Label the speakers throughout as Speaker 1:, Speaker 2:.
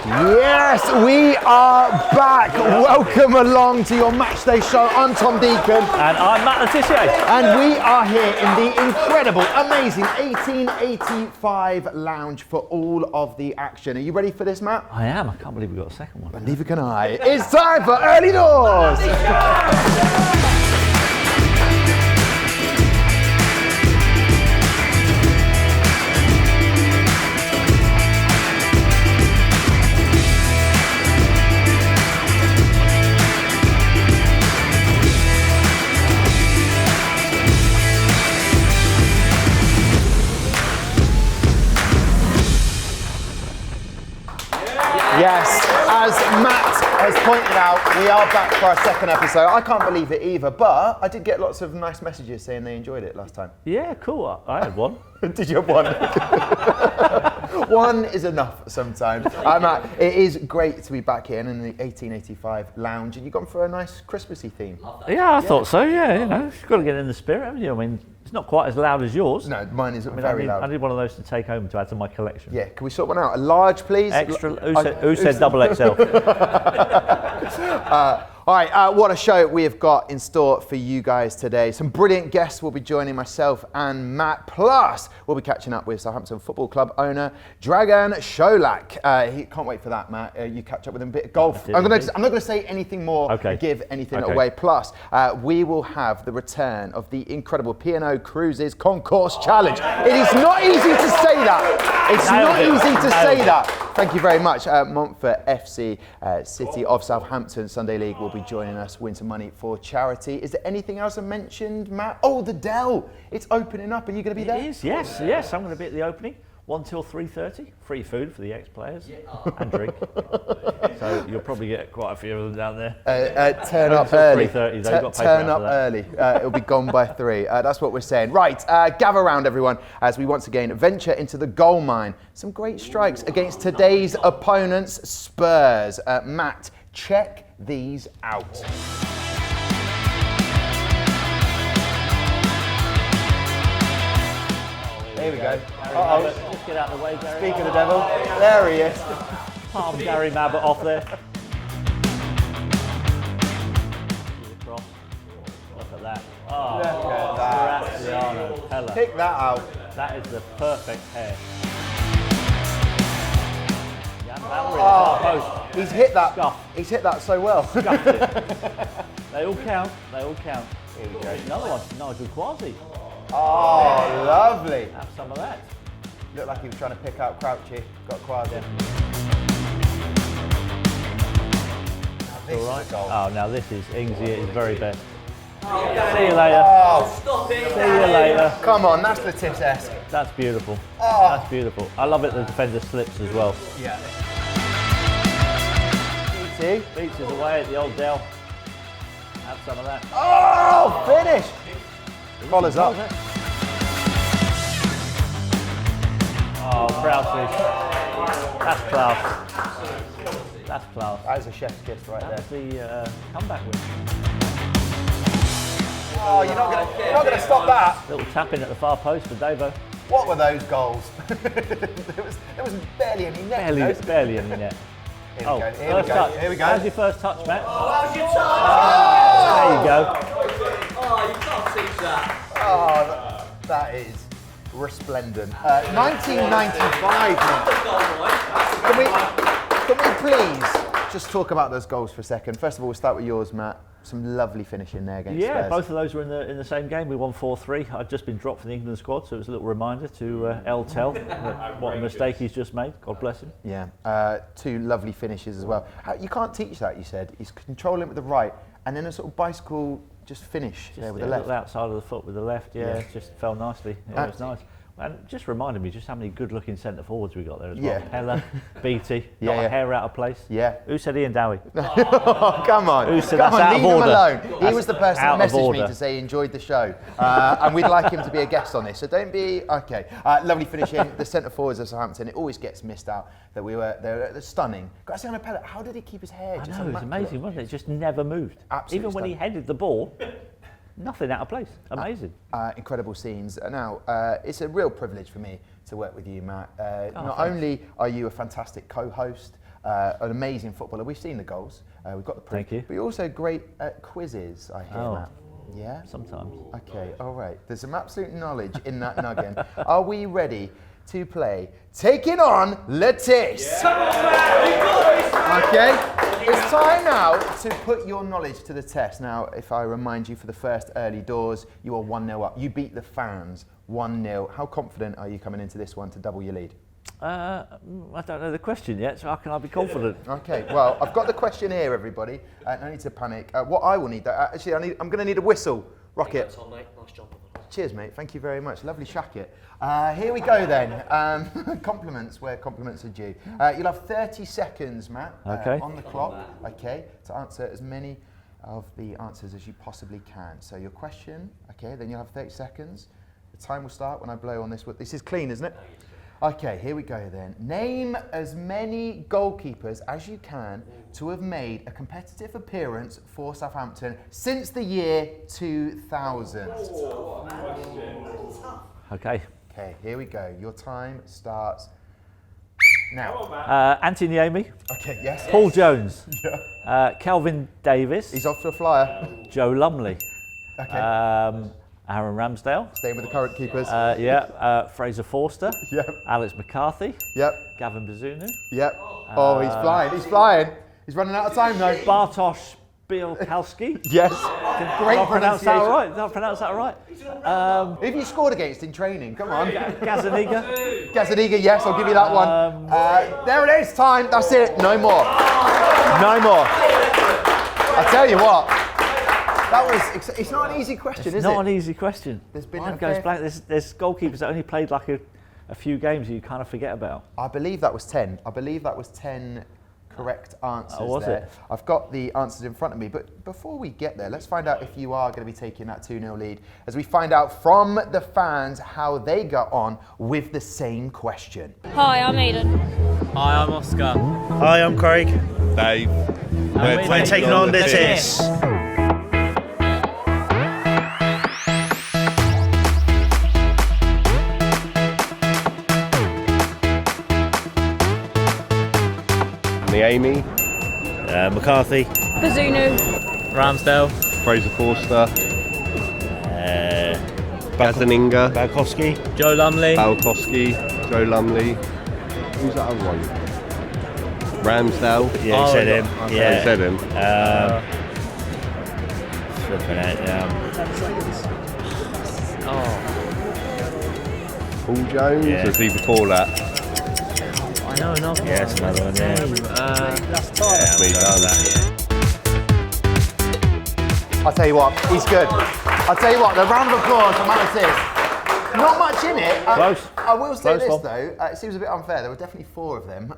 Speaker 1: Yes, we are back. Welcome along to your Matchday show. I'm Tom Deacon.
Speaker 2: And I'm M.L.Tee.
Speaker 1: And we are here in the incredible, amazing 1885 lounge for all of the action. Are you ready for this, Matt?
Speaker 2: I am. I can't believe we got a second one.
Speaker 1: And neither can I. It's time for Early Doors. Yes, as Matt has pointed out, we are back for our second episode. I can't believe it either, but I did get lots of nice messages saying they enjoyed it last time.
Speaker 2: Yeah, cool. I had one.
Speaker 1: Did you have one? One is enough sometimes. Matt, it is great to be back here in the 1885 lounge, and you've gone for a nice Christmassy theme.
Speaker 2: Yeah, I thought so. Yeah, you know, you've got to get in the spirit, haven't you? I mean, it's not quite as loud as yours.
Speaker 1: No, mine is very loud.
Speaker 2: I need one of those to take home to add to my collection.
Speaker 1: Yeah, can we sort one out? A large, please?
Speaker 2: Extra. Who said double XL?
Speaker 1: All right, what a show we have got in store for you guys today. Some brilliant guests will be joining myself and Matt. Plus, we'll be catching up with Southampton Football Club owner Dragan Šolak. He can't wait for that, Matt. You catch up with him a bit of golf. I'm not going to say anything more to give anything away. Plus, we will have the return of the incredible P&O Cruises Concourse Challenge. It is not easy to say that. It's not easy to say that. Thank you very much. Montfort FC, City of Southampton Sunday League will be joining us, win some money for charity. Is there anything else I mentioned, Matt? Oh, the Dell. It's opening up. Are you going to be there?
Speaker 2: It is, yes. I'm going to be at the opening. 1 till 3:30. Free food for the ex-players and drink. So you'll probably get quite a few of them down there.
Speaker 1: Turn up early.
Speaker 2: 3:30. They've got
Speaker 1: turn up early. It'll be gone by 3. That's what we're saying. Right, gather round, everyone, as we once again venture into the goal mine. Some great strikes against today's opponents, Spurs. Matt, check these out. Here we go.
Speaker 2: Just get out of the way, Gary.
Speaker 1: Speak of the devil. There he is.
Speaker 2: Palm Gary Mabbott off there. Look at that. Oh,
Speaker 1: Look at that.
Speaker 2: Graziano Pella.
Speaker 1: Pick that out.
Speaker 2: That is the perfect hair.
Speaker 1: Oh, he's hit that.
Speaker 2: Scuff.
Speaker 1: He's hit that so well.
Speaker 2: Scuffed it. They all count. Here we go. Another one. Nigel Quasi.
Speaker 1: Oh, lovely.
Speaker 2: Have some of that.
Speaker 1: Looked like he was trying to pick out Crouchy. Got Quasi.
Speaker 2: Yeah. All right. Oh, now this is Ingsy at his very best. See you later.
Speaker 1: Oh,
Speaker 3: stop it.
Speaker 2: See you later.
Speaker 1: Come on, that's the Tissier.
Speaker 2: That's beautiful.
Speaker 1: Oh.
Speaker 2: That's beautiful. I love it the defender slips as well.
Speaker 1: Yeah.
Speaker 2: Beats his away at the old Dell. Have some of that.
Speaker 1: Oh, finish. Collars up.
Speaker 2: Oh, Krause. That's class. That's class.
Speaker 1: That is a chef's kiss right there.
Speaker 2: That's the comeback win.
Speaker 1: Oh, you're not gonna stop that.
Speaker 2: Little tap in at the far post for Davo.
Speaker 1: What were those goals? there was barely any net.
Speaker 2: Barely any net.
Speaker 1: Here we go.
Speaker 2: First touch.
Speaker 1: Here we go.
Speaker 2: How's your first touch, Matt?
Speaker 3: Oh, how's your touch?
Speaker 2: There you go.
Speaker 3: Oh, you can't teach that.
Speaker 1: Oh, that is resplendent. 1995, Can we please just talk about those goals for a second? First of all, we'll start with yours, Matt. Some lovely finishing there against Spurs.
Speaker 2: Both of those were in the same game. We won 4-3. I'd just been dropped from the England squad, so it was a little reminder to M.L.Tee what a mistake he's just made. God bless him.
Speaker 1: Yeah, 2 lovely finishes as well. You can't teach that, you said. He's controlling with the right, and then a sort of bicycle just finish there with the left.
Speaker 2: Outside of the foot with the left, it just fell nicely. Yeah, it was nice. And just reminded me just how many good-looking centre forwards we got there as well. Pella, Beattie, not a hair out of place.
Speaker 1: Yeah.
Speaker 2: Who said Ian Dowie?
Speaker 1: Oh, come on.
Speaker 2: Who said
Speaker 1: come
Speaker 2: that's
Speaker 1: on,
Speaker 2: out
Speaker 1: leave
Speaker 2: of order?
Speaker 1: him alone. He was the person that messaged
Speaker 2: order.
Speaker 1: me to say he enjoyed the show. And we'd like him to be a guest on this. So don't be... Okay. Lovely finishing. The centre forwards of Southampton. It always gets missed out that they're stunning. Graziano Pella, how did he keep his hair?
Speaker 2: I know, it was amazing, wasn't it? It just never moved.
Speaker 1: Absolutely
Speaker 2: Even when he headed the ball, nothing out of place. Amazing.
Speaker 1: Incredible scenes. Now, it's a real privilege for me to work with you, Matt. Not only are you a fantastic co-host, an amazing footballer. We've seen the goals. We've got the proof.
Speaker 2: Thank you.
Speaker 1: But you're also great at quizzes, I hear, Matt. Yeah?
Speaker 2: Sometimes.
Speaker 1: Okay, all right. There's some absolute knowledge in that noggin. Are we ready to play Taking on Letis?
Speaker 3: Come on, man! You got this, man!
Speaker 1: Okay, it's time now to put your knowledge to the test. Now, if I remind you for the first early doors, you are 1-0 up. You beat the fans 1-0. How confident are you coming into this one to double your lead?
Speaker 2: I don't know the question yet, so how can I be confident?
Speaker 1: Okay, well, I've got the question here, everybody. No need to panic. What I will need, though, actually, I'm going to need a whistle. Rocket.
Speaker 3: Tom, mate. Nice job.
Speaker 1: Cheers, mate. Thank you very much. Lovely shacket. Here we go, then. Compliments where compliments are due. You'll have 30 seconds, Matt, on the clock, okay, to answer as many of the answers as you possibly can. So your question, okay, then you'll have 30 seconds. The time will start when I blow on this. This is clean, isn't it? Okay, here we go then. Name as many goalkeepers as you can to have made a competitive appearance for Southampton since the year 2000.
Speaker 2: Okay.
Speaker 1: Okay, here we go. Your time starts now.
Speaker 2: Anthony Niemi.
Speaker 1: Okay, yes.
Speaker 2: Paul Jones.
Speaker 1: Yeah.
Speaker 2: Calvin Davis.
Speaker 1: He's off to a flyer.
Speaker 2: Joe Lumley.
Speaker 1: Okay.
Speaker 2: Aaron Ramsdale.
Speaker 1: Staying with the current keepers.
Speaker 2: Fraser Forster.
Speaker 1: Yep.
Speaker 2: Alex McCarthy.
Speaker 1: Yep.
Speaker 2: Gavin Bazunu.
Speaker 1: Yep. Oh, he's flying. He's flying. He's running out of time though.
Speaker 2: Bartosz Bielkowski.
Speaker 1: Yes. Great
Speaker 2: Did I pronounce that
Speaker 1: pronunciation.
Speaker 2: all right? Did I pronounce that all right?
Speaker 1: Who have you scored against in training? Come on.
Speaker 2: Gazaniga.
Speaker 1: Gazaniga, yes, I'll give you that one. There it is, time. That's it. No more. No more. I tell you what. It's not an easy question, is it?
Speaker 2: It's not an easy question.
Speaker 1: There's been
Speaker 2: Mine goes blank. There's goalkeepers that only played like a few games that you kind of forget about.
Speaker 1: I believe that was 10. I believe that was 10 correct answers
Speaker 2: was
Speaker 1: there.
Speaker 2: it?
Speaker 1: I've got the answers in front of me, but before we get there, let's find out if you are going to be taking that 2-0 lead as we find out from the fans how they got on with the same question.
Speaker 4: Hi, I'm Aidan.
Speaker 5: Hi, I'm Oscar.
Speaker 6: Hi, I'm Craig.
Speaker 5: Dave.
Speaker 6: We're taking on Letis.
Speaker 5: Niemi,
Speaker 6: McCarthy.
Speaker 4: Bazunu.
Speaker 5: Ramsdale, Fraser Forster, Gazaniga,
Speaker 6: Balkowski.
Speaker 5: Joe Lumley, Joe Lumley. Who's that other one? Ramsdale.
Speaker 6: Yeah, you said him.
Speaker 5: Okay,
Speaker 6: Yeah.
Speaker 5: you said him.
Speaker 6: Flipping it.
Speaker 5: Paul Jones,
Speaker 6: Yeah.
Speaker 5: or was he before that?
Speaker 6: I know another one. Yes, another one. Yeah.
Speaker 5: That's me done.
Speaker 1: I'll tell you what, he's good. I'll tell you what, the round of applause for M.L.Tee. Not much in it.
Speaker 2: Close.
Speaker 1: I will say
Speaker 2: Close
Speaker 1: this
Speaker 2: one.
Speaker 1: though, it seems a bit unfair. There were definitely 4 of them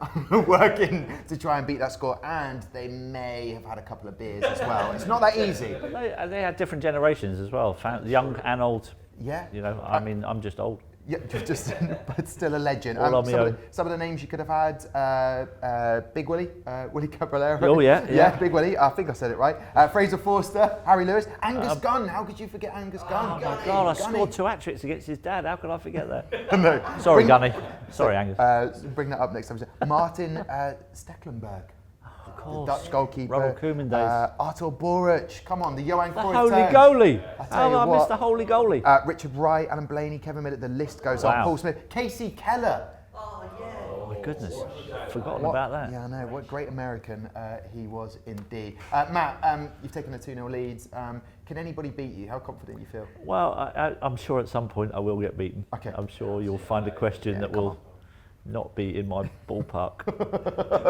Speaker 1: working to try and beat that score, and they may have had a couple of beers as well. It's not that easy.
Speaker 2: They had different generations as well, young and old.
Speaker 1: Yeah.
Speaker 2: You know, I mean, I'm just old.
Speaker 1: Yeah, just but still a legend.
Speaker 2: All on my own.
Speaker 1: Some of the names you could have had: Big Willie, Willie Caballero.
Speaker 2: Oh, yeah.
Speaker 1: Big Willie. I think I said it right. Fraser Forster, Harry Lewis, Angus Gunn. How could you forget Angus Gunn?
Speaker 2: Oh my God, I scored 2 hat-tricks against his dad. How could I forget that?
Speaker 1: No.
Speaker 2: Sorry, Gunny. Sorry, Angus.
Speaker 1: Bring that up next time. Martin Stecklenburg. The Dutch goalkeeper.
Speaker 2: Ronald Koeman days.
Speaker 1: Artur Boruc. Come on, the Johan
Speaker 2: The
Speaker 1: Cruyff
Speaker 2: holy
Speaker 1: turn.
Speaker 2: goalie.
Speaker 1: I tell
Speaker 2: How
Speaker 1: you
Speaker 2: I
Speaker 1: what.
Speaker 2: missed the holy goalie?
Speaker 1: Richard Wright, Alan Blaney, Kevin Millett. The list goes on.
Speaker 2: Wow.
Speaker 1: Paul Smith, Casey Keller.
Speaker 2: Oh my goodness, forgotten
Speaker 1: What-
Speaker 2: about that.
Speaker 1: Yeah, I know. What a great American he was indeed. Matt, you've taken the 2-0 leads. Can anybody beat you? How confident you feel?
Speaker 2: Well, I'm sure at some point I will get beaten.
Speaker 1: Okay.
Speaker 2: I'm sure you'll find a question that will not be in my ballpark.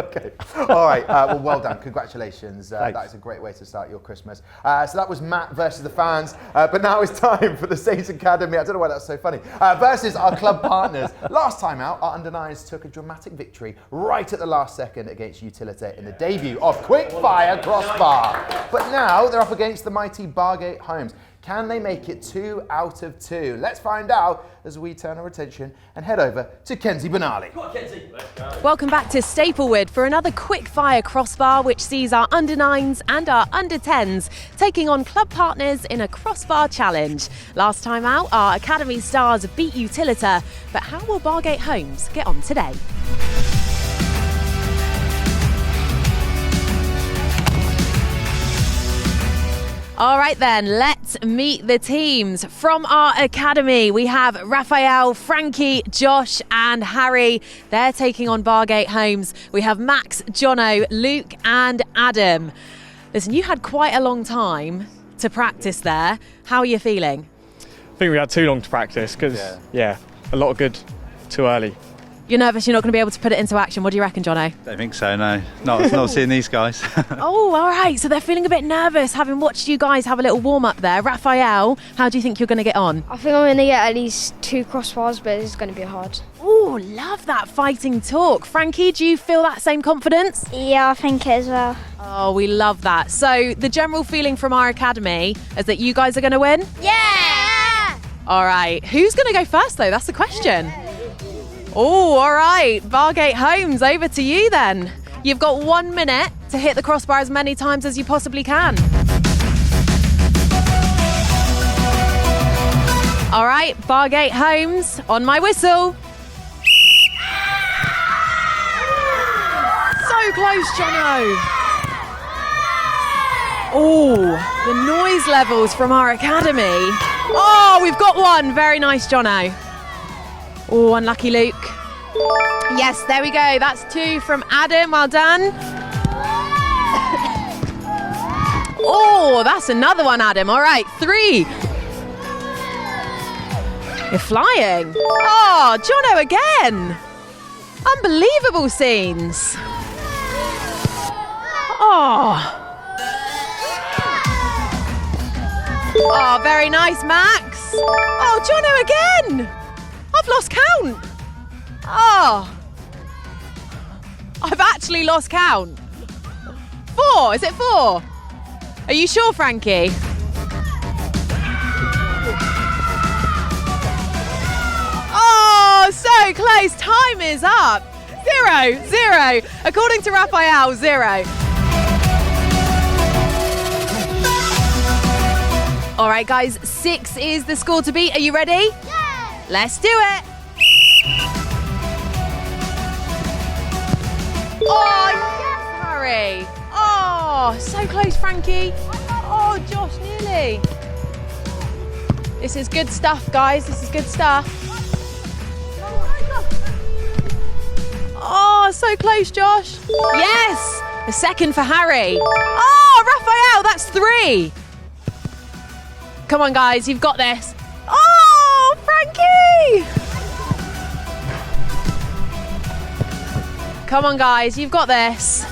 Speaker 1: Okay. All right. Well done. Congratulations.
Speaker 2: Thanks.
Speaker 1: That is a great way to start your Christmas. So that was Matt versus the fans. But now it's time for the Saints Academy. I don't know why that's so funny. Versus our club partners. Last time out, our under-9s took a dramatic victory right at the last second against Utilita in the debut of Quickfire Crossbar. But now they're up against the mighty Bargate Homes. Can they make it 2 out of 2? Let's find out as we turn our attention and head over to Kenzie Benali.
Speaker 3: Come on, Kenzie.
Speaker 7: Welcome back to Staplewood for another quick-fire crossbar which sees our under-9s and our under-10s taking on club partners in a crossbar challenge. Last time out, our Academy stars beat Utilita, but how will Bargate Homes get on today? All right then, let's meet the teams. From our academy, we have Raphael, Frankie, Josh and Harry. They're taking on Bargate Homes. We have Max, Jono, Luke and Adam. Listen, you had quite a long time to practice there. How are you feeling?
Speaker 4: I think we had too long to practice because, a lot of good too early.
Speaker 7: You're nervous you're not going to be able to put it into action. What do you reckon, Jono?
Speaker 8: Don't think so, no. Not seeing these guys.
Speaker 7: Oh, all right. So they're feeling a bit nervous, having watched you guys have a little warm-up there. Raphael, how do you think you're going to get on?
Speaker 9: I think I'm going to get at least 2 crossbars, but it's going to be hard.
Speaker 7: Oh, love that fighting talk. Frankie, do you feel that same confidence?
Speaker 9: Yeah, I think it as well.
Speaker 7: Oh, we love that. So the general feeling from our academy is that you guys are going to win?
Speaker 9: Yeah!
Speaker 7: All right. Who's going to go first, though? That's the question. Oh, all right. Bargate Homes, over to you then. You've got 1 minute to hit the crossbar as many times as you possibly can. All right, Bargate Homes, on my whistle. So close, Jono. Oh, the noise levels from our academy. Oh, we've got one. Very nice, Jono. Oh, unlucky Luke. Yes, there we go. That's 2 from Adam. Well done. Oh, that's another one, Adam. All right, 3. You're flying. Oh, Jono again. Unbelievable scenes. Oh. Oh, very nice, Max. Oh, Jono again. I've lost count. Oh. I've actually lost count. 4, is it 4? Are you sure, Frankie? Oh, so close. Time is up. 0. According to Raphael, 0. All right, guys, 6 is the score to beat. Are you ready? Yeah. Let's do it. Oh, yes, Harry. Oh, so close, Frankie. Oh, Josh, nearly. This is good stuff, guys. This is good stuff. Oh, so close, Josh. Yes. A second for Harry. Oh, Raphael, that's 3. Come on, guys, you've got this. Oh, Frankie! Come on, guys, you've got this.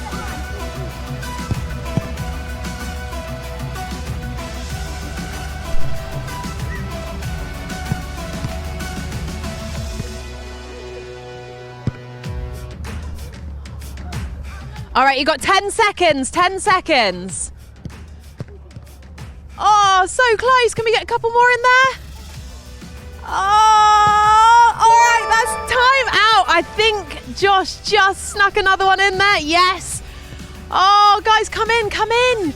Speaker 7: All right, you've got 10 seconds, 10 seconds. Oh, so close. Can we get a couple more in there? Oh, all right, that's time out. I think Josh just snuck another one in there. Yes. Oh, guys, come in, come in.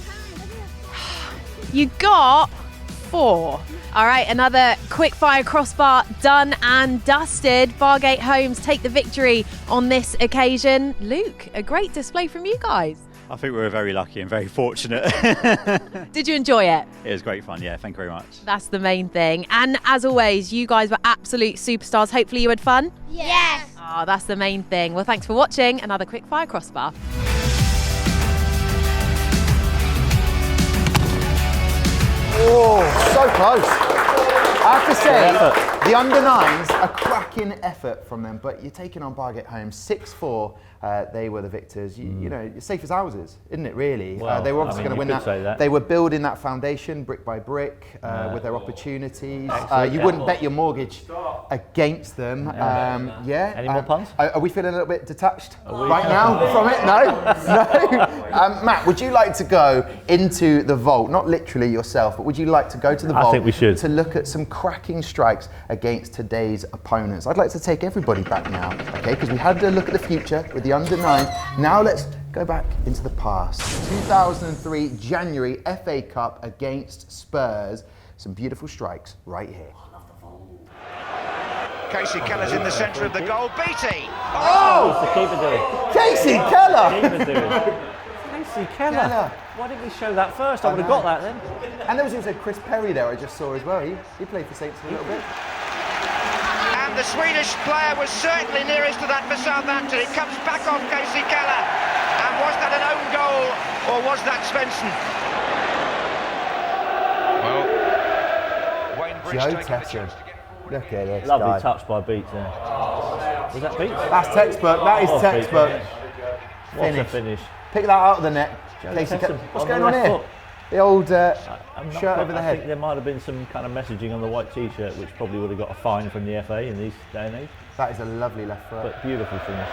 Speaker 7: You got 4. All right, another quick fire crossbar done and dusted. Bargate Homes take the victory on this occasion. Luke, a great display from you guys.
Speaker 8: I think we were very lucky and very fortunate.
Speaker 7: Did you enjoy it?
Speaker 8: It was great fun, yeah, thank you very much.
Speaker 7: That's the main thing. And as always, you guys were absolute superstars. Hopefully you had fun?
Speaker 9: Yes.
Speaker 7: Oh, that's the main thing. Well, thanks for watching another quick fire crossbar.
Speaker 1: Oh, so close. I have to say, the under-9s, a cracking effort from them, but you're taking on Bargate Homes 6-4. They were the victors. You know, it's safe as houses, isn't it, really?
Speaker 2: Well,
Speaker 1: they were obviously going to win that. They were building that foundation brick by brick with their opportunities. You wouldn't bet your mortgage against them.
Speaker 2: Any more puns?
Speaker 1: Are we feeling a little bit detached right now from it? No? No? Matt, would you like to go into the vault? Not literally yourself, but would you like to go to the vault?
Speaker 2: I think we should.
Speaker 1: To look at some cracking strikes against today's opponents. I'd like to take everybody back now, okay? Because we had a look at the future with the under-9. Now let's go back into the past. 2003 January FA Cup against Spurs. Some beautiful strikes right here.
Speaker 10: Casey Keller's in the centre of the goal. Beattie!
Speaker 2: What's the keeper doing?
Speaker 1: Casey Keller!
Speaker 2: Keeper doing? Kasey Keller. Why didn't we show that first? I would have got that then.
Speaker 1: And there was also Chris Perry there I just saw as well. He played for Saints a little bit.
Speaker 10: And the Swedish player was certainly nearest to that for Southampton. It comes back off Kasey Keller. And was that an own goal or was that Svensson? Well, Wayne Bridge
Speaker 1: Joe
Speaker 10: taking the
Speaker 1: Tissier.
Speaker 10: chance to get forward.
Speaker 1: Look at this
Speaker 2: Lovely
Speaker 1: guy.
Speaker 2: touch by Beats there. Was that Beats?
Speaker 1: That's textbook. That is
Speaker 2: Oh,
Speaker 1: textbook.
Speaker 2: Beats, what a finish.
Speaker 1: Pick that out of the net.
Speaker 2: Joe
Speaker 1: Casey,
Speaker 2: Tissier
Speaker 1: what's
Speaker 2: on
Speaker 1: going
Speaker 2: the
Speaker 1: on
Speaker 2: left
Speaker 1: here?
Speaker 2: foot.
Speaker 1: The old
Speaker 2: I'm not
Speaker 1: shirt
Speaker 2: quite-
Speaker 1: over the
Speaker 2: I
Speaker 1: head.
Speaker 2: think there might have been some kind of messaging on the white t-shirt, which probably would have got a fine from the FA in this day and age.
Speaker 1: That is a lovely left foot.
Speaker 2: But beautiful finish.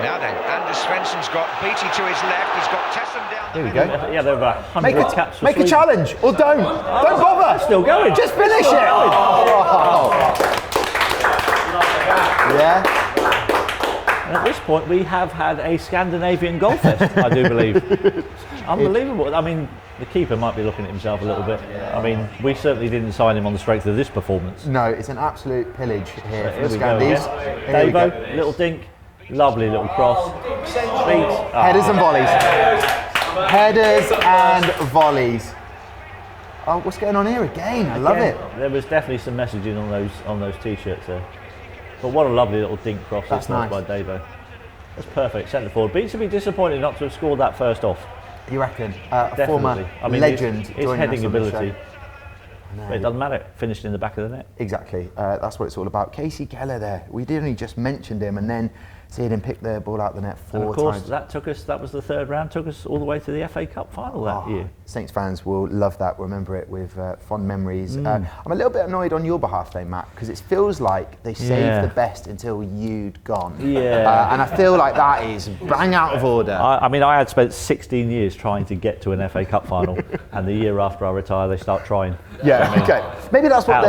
Speaker 10: Now then, Anders Svensson's got Beattie to his left. He's got Tessum down the
Speaker 1: Here we
Speaker 10: middle.
Speaker 1: go.
Speaker 2: Yeah, there were about 100 caps for
Speaker 1: Make a
Speaker 2: Sweden.
Speaker 1: challenge, or don't. Don't bother.
Speaker 2: Still going.
Speaker 1: Just finish it. Oh. Yeah.
Speaker 2: And at this point, we have had a Scandinavian goal fest, I do believe. Unbelievable. I mean, the keeper might be looking at himself a little bit. I mean, we certainly didn't sign him on the strength of this performance.
Speaker 1: No, it's an absolute pillage here
Speaker 2: But
Speaker 1: for the
Speaker 2: here we go
Speaker 1: Scandies.
Speaker 2: again.
Speaker 1: Here we go.
Speaker 2: Davo, little dink, lovely little cross. Beats.
Speaker 1: Headers and volleys. Headers and volleys. Oh, what's going on here again? I love it.
Speaker 2: There was definitely some messaging on those t-shirts there. But what a lovely little dink cross
Speaker 1: That's
Speaker 2: this was
Speaker 1: nice.
Speaker 2: by Davo. That's perfect. Centre forward. Beats would be disappointed not to have scored that first off.
Speaker 1: You reckon? A former
Speaker 2: I mean,
Speaker 1: legend
Speaker 2: his
Speaker 1: joining
Speaker 2: heading
Speaker 1: us on the
Speaker 2: ability.
Speaker 1: show.
Speaker 2: But it doesn't matter. Finished in the back of the net.
Speaker 1: Exactly. That's what it's all about. Kasey Keller there. We only just mentioned him, and then seeing him pick the ball out the net
Speaker 2: And
Speaker 1: four
Speaker 2: of course,
Speaker 1: times.
Speaker 2: that was the third round, took us all the way to the FA Cup final that year.
Speaker 1: Saints fans will love that, remember it with fond memories. I'm a little bit annoyed on your behalf though, Matt, because it feels like they saved the best until you'd gone.
Speaker 2: Yeah.
Speaker 1: And I feel like that is bang out of order.
Speaker 2: I mean, I had spent 16 years trying to get to an FA Cup final, and the year after I retire, they start trying.
Speaker 1: Yeah, okay. Maybe that's what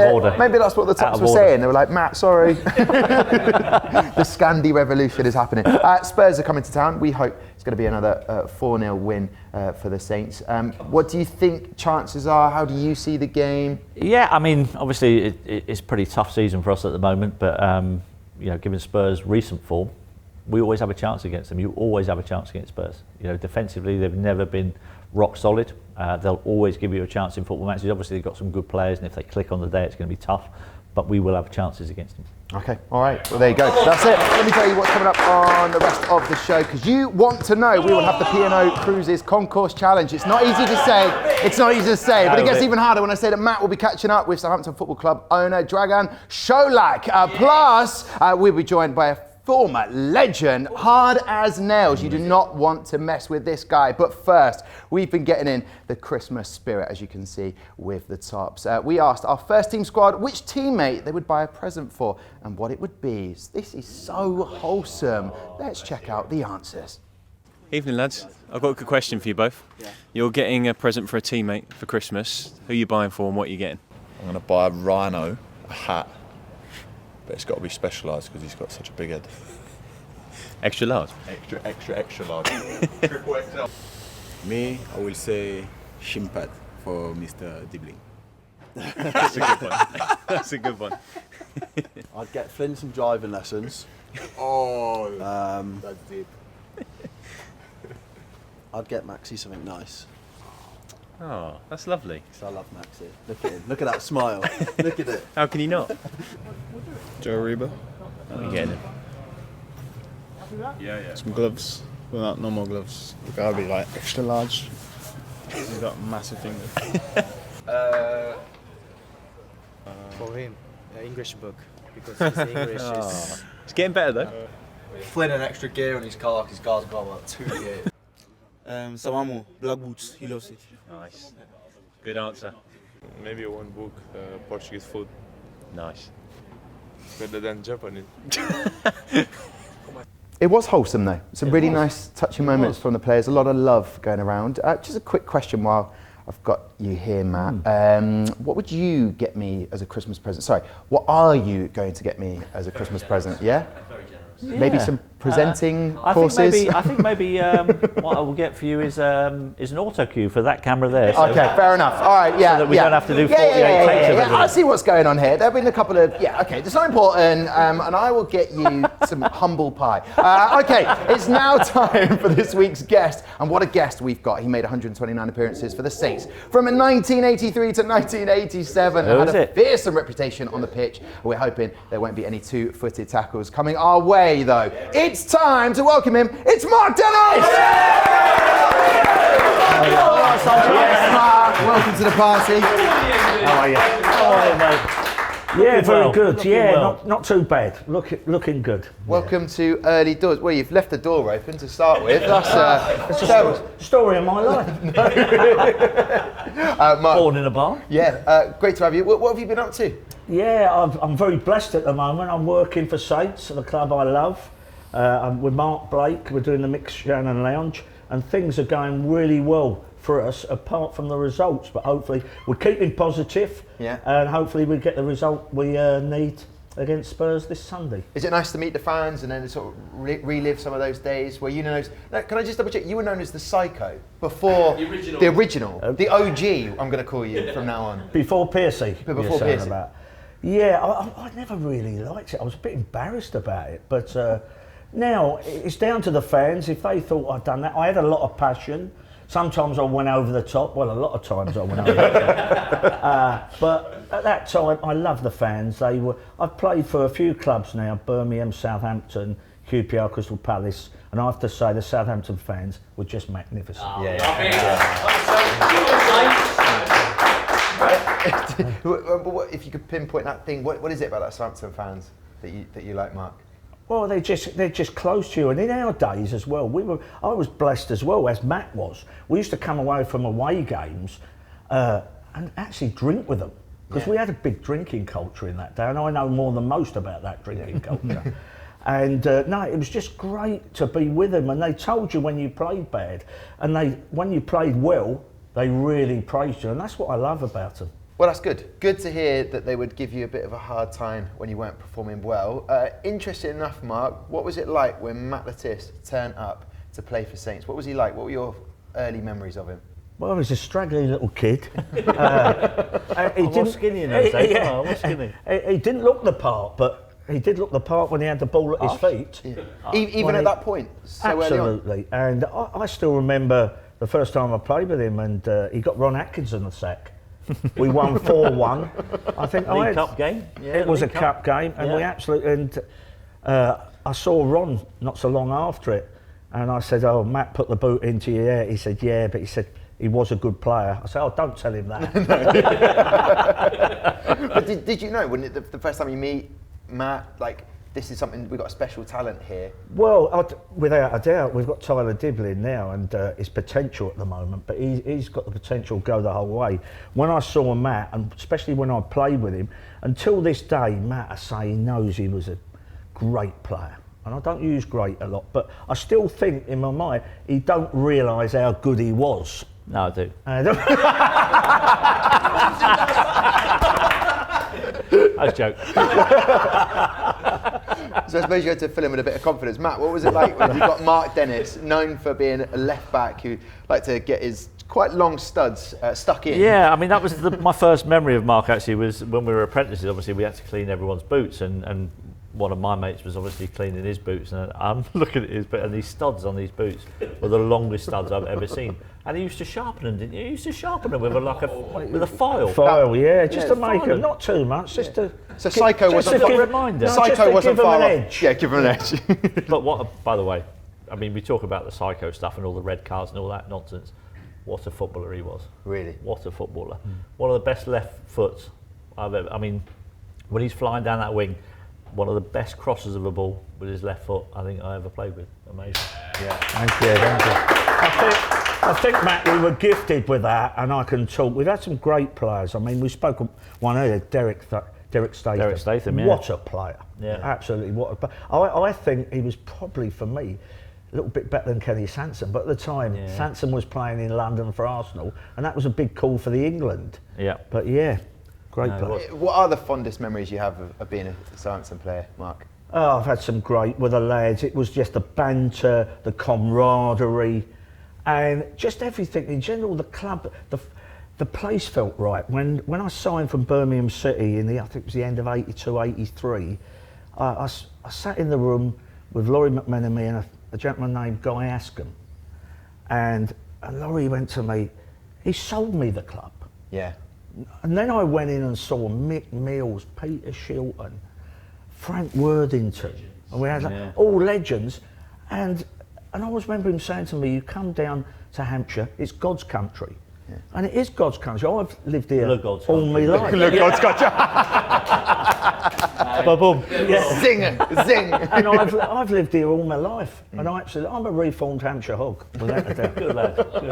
Speaker 1: the tops were saying. They were like, Matt, sorry. The Scandi revolution is happening. Spurs are coming to town. We hope it's going to be another 4-0 win for the Saints. What do you think chances are? How do you see the game?
Speaker 2: Yeah, I mean, obviously it's a pretty tough season for us at the moment, but you know, given Spurs' recent form, we always have a chance against them. You always have a chance against Spurs. You know, defensively, they've never been rock solid. They'll always give you a chance in football matches. Obviously, they've got some good players, and if they click on the day, it's going to be tough. But we will have chances against them.
Speaker 1: Okay, all right. Well, there you go. That's it. Let me tell you what's coming up on the rest of the show, because you want to know. We will have the P&O Cruises Concourse Challenge. It's not easy to say. But it gets even harder when I say that Matt will be catching up with Southampton Football Club owner Dragan Šolak. Plus, we'll be joined by a former legend, hard as nails. You do not want to mess with this guy. But first, we've been getting in the Christmas spirit, as you can see with the tops. We asked our first team squad which teammate they would buy a present for and what it would be. This is so wholesome. Let's check out the answers.
Speaker 11: Evening, lads. I've got a good question for you both. Yeah. You're getting a present for a teammate for Christmas. Who are you buying for and what are you getting?
Speaker 12: I'm going to buy Rhino a hat. But it's got to be specialised because he's got such a big head.
Speaker 11: Extra large?
Speaker 12: Extra large. Triple XL.
Speaker 13: Me, I will say shin pad for Mr. Dibbling.
Speaker 11: That's a good one. That's a good one.
Speaker 5: I'd get Flynn some driving lessons.
Speaker 12: That's deep.
Speaker 5: I'd get Maxi something nice.
Speaker 11: Oh, that's lovely.
Speaker 5: So I love Maxi. Look at him. Look at that smile. Look at it.
Speaker 11: How can you not?
Speaker 14: Joe Aribo.
Speaker 11: What are you getting him?
Speaker 14: Yeah. Some gloves. Well, not normal gloves. They've got to be like extra large. He's got massive fingers.
Speaker 3: For him, English book, because his English is...
Speaker 11: It's getting better though.
Speaker 15: Flynn an extra gear on his car, his car's got about 2 years.
Speaker 13: Samamu, black boots, he loves it.
Speaker 11: Nice. Good answer.
Speaker 16: Maybe one book, Portuguese food.
Speaker 11: Nice.
Speaker 16: Better than Japanese.
Speaker 1: It was wholesome though. Some really nice touching moments from the players. A lot of love going around. Just a quick question while I've got you here, Matt. What would you get me as a Christmas present? Sorry, what are you going to get me as a Christmas present? Yeah? Maybe some presenting
Speaker 2: I
Speaker 1: courses?
Speaker 2: think maybe what I will get for you is an auto cue for that camera there. So,
Speaker 1: okay, fair enough. All right, yeah.
Speaker 2: So that we don't have to do 48 takes of everything.
Speaker 1: I see what's going on here. There have been a couple of, okay, it's not important, and I will get you some humble pie. Okay, it's now time for this week's guest, and what a guest we've got. He made 129 appearances for the Saints from 1983 to 1987, and had a fearsome reputation on the pitch. We're hoping there won't be any two-footed tackles coming our way, though. It's time to welcome him. It's Mark Dennis! Yes, Mark. Welcome to the party.
Speaker 17: How are you?
Speaker 2: How are you, mate?
Speaker 17: Yeah, very good.
Speaker 2: Looking
Speaker 17: Yeah,
Speaker 2: well.
Speaker 17: not too bad. Looking good.
Speaker 1: Welcome to early doors. Well, you've left the door open to start with. That's
Speaker 17: It's a story of my life.
Speaker 1: Mark,
Speaker 2: born in a barn.
Speaker 1: Yeah, great to have you. What have you been up to?
Speaker 17: Yeah, I'm very blessed at the moment. I'm working for Saints, the club I love. I'm with Mark Blake. We're doing the Mixed Shannon Lounge, and things are going really well for us, apart from the results. But hopefully, we're keeping positive, and hopefully, we get the result we need against Spurs this Sunday.
Speaker 1: Is it nice to meet the fans and then sort of relive some of those days where you know? Can I just double check? You were known as the Psycho before the original, the OG. I'm going to call you from now on.
Speaker 17: Before Piercy.
Speaker 1: Before Piercy.
Speaker 17: Yeah, I never really liked it. I was a bit embarrassed about it, but now it's down to the fans. If they thought I'd done that, I had a lot of passion. Sometimes I went over the top. Well, a lot of times I went over the top. But at that time, I loved the fans. I've played for a few clubs now: Birmingham, Southampton, QPR, Crystal Palace, and I have to say the Southampton fans were just magnificent.
Speaker 1: If you could pinpoint that thing, what is it about that Southampton fans that you like, Mark?
Speaker 17: Well, they're just close to you, and in our days as well, I was blessed as well, as Matt was. We used to come away from away games and actually drink with them, because we had a big drinking culture in that day, and I know more than most about that drinking culture. And no, it was just great to be with them, and they told you when you played bad, and when you played well, they really praised you, and that's what I love about them.
Speaker 1: Well, that's good. Good to hear that they would give you a bit of a hard time when you weren't performing well. Interesting enough, Mark, what was it like when M.L.Tee turned up to play for Saints? What was he like? What were your early memories of him?
Speaker 17: Well, he was a straggly little kid.
Speaker 2: He was skinny in those days. I was skinny.
Speaker 17: He didn't look the part, but he did look the part when he had the ball at his feet.
Speaker 1: Yeah. Even at that point? So
Speaker 17: absolutely. And I still remember the first time I played with him, and he got Ron Atkinson the sack. We won 4-1. I think
Speaker 2: League Cup game. Yeah,
Speaker 17: it was a cup game, and we absolutely. And I saw Ron not so long after it, and I said, "Oh, Matt put the boot into your ear." He said, "Yeah," but he said he was a good player. I said, "Oh, don't tell him that."
Speaker 1: But did you know when the first time you meet Matt, like, this is something, we've got a special talent here?
Speaker 17: Well, without a doubt, we've got Tyler Diblin now, and his potential at the moment, but he's got the potential to go the whole way. When I saw Matt, and especially when I played with him, until this day, Matt, I say he knows he was a great player. And I don't use great a lot, but I still think in my mind, he don't realise how good he was.
Speaker 2: No, I do. I was joking.
Speaker 1: So I suppose you had to fill in with a bit of confidence. Matt, what was it like when you got Mark Dennis, known for being a left back who liked to get his quite long studs stuck in?
Speaker 2: Yeah, I mean, that was my first memory of Mark, actually, was when we were apprentices. Obviously, we had to clean everyone's boots, and one of my mates was obviously cleaning his boots, and I'm looking at his boots, and these studs on these boots were the longest studs I've ever seen. And he used to sharpen them, didn't you? He used to sharpen them with a file.
Speaker 17: File, yeah, just to make them, not too much, just to...
Speaker 1: So Psycho wasn't
Speaker 2: a reminder.
Speaker 1: Psycho wasn't far off. Yeah, give him an edge.
Speaker 2: But what, by the way, I mean, we talk about the Psycho stuff and all the red cards and all that nonsense. What a footballer he was.
Speaker 1: Really?
Speaker 2: What a footballer. One of the best left foots I've ever... I mean, when he's flying down that wing, one of the best crosses of a ball with his left foot I think I ever played with. Amazing.
Speaker 1: Yeah.
Speaker 17: Thank you. I think, Matt, we were gifted with that, and I can talk. We've had some great players. I mean, we spoke of one earlier, Derek Statham.
Speaker 2: Derek Statham, yeah.
Speaker 17: What a player.
Speaker 2: Yeah.
Speaker 17: Absolutely, what a player. I think he was probably, for me, a little bit better than Kenny Sansom, but at the time, Sansom was playing in London for Arsenal, and that was a big call for the England.
Speaker 2: Yeah.
Speaker 17: But yeah, great player.
Speaker 1: What are the fondest memories you have of being a Southampton player, Mark?
Speaker 17: Oh, I've had some great with the lads. It was just the banter, the camaraderie, and just everything in general. The club, the place felt right. When I signed from Birmingham City I think it was the end of '82, '83, I sat in the room with Laurie McMenemy and a gentleman named Guy Askham, and Laurie went to me. He sold me the club.
Speaker 1: Yeah.
Speaker 17: And then I went in and saw Mick Mills, Peter Shilton, Frank Worthington, and we had all legends. And I always remember him saying to me, "You come down to Hampshire, it's God's country." Yeah. And it is God's country. I've lived here all my life.
Speaker 1: Look, God's country.
Speaker 17: Boom. Yeah.
Speaker 1: Zing.
Speaker 17: And I've lived here all my life, and I'm a reformed Hampshire hog, without a doubt.
Speaker 2: Good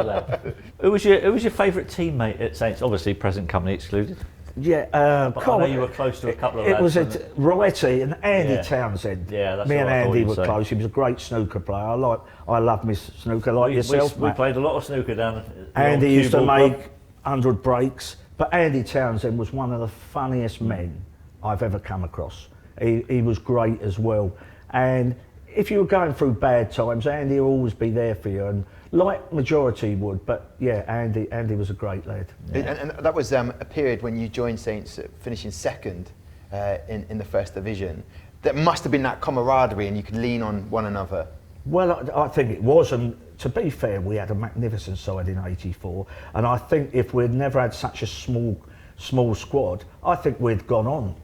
Speaker 2: lad. Who was your favourite teammate at Saints? Obviously, present company excluded.
Speaker 17: Yeah,
Speaker 2: but I know you were close to a couple of
Speaker 17: lads.
Speaker 2: It
Speaker 17: was Righty and Andy Townsend.
Speaker 2: Yeah, that's
Speaker 17: me
Speaker 2: what
Speaker 17: and
Speaker 2: I
Speaker 17: Andy
Speaker 2: thought
Speaker 17: were close. He was a great snooker player. I love my snooker like yourself.
Speaker 2: We played a lot of snooker down.
Speaker 17: Andy used to make 100 breaks, but Andy Townsend was one of the funniest men I've ever come across. He was great as well. And if you were going through bad times, Andy will always be there for you, and like majority would. But yeah, Andy was a great lad.
Speaker 1: Yeah. And that was a period when you joined Saints, finishing second in the First Division. There must have been that camaraderie, and you could lean on one another.
Speaker 17: Well, I think it was, and to be fair, we had a magnificent side in '84, and I think if we'd never had such a small squad, I think we'd gone on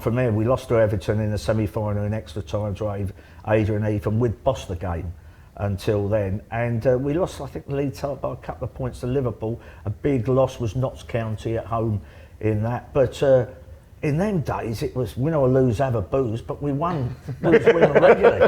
Speaker 17: from there. We lost to Everton in the semi-final in extra time to Adrian Heath, and we'd bossed the game until then. And we lost, I think, Leeds by a couple of points to Liverpool. A big loss was Notts County at home in that. But in them days, it was win or lose, have a booze, but we won, win regularly.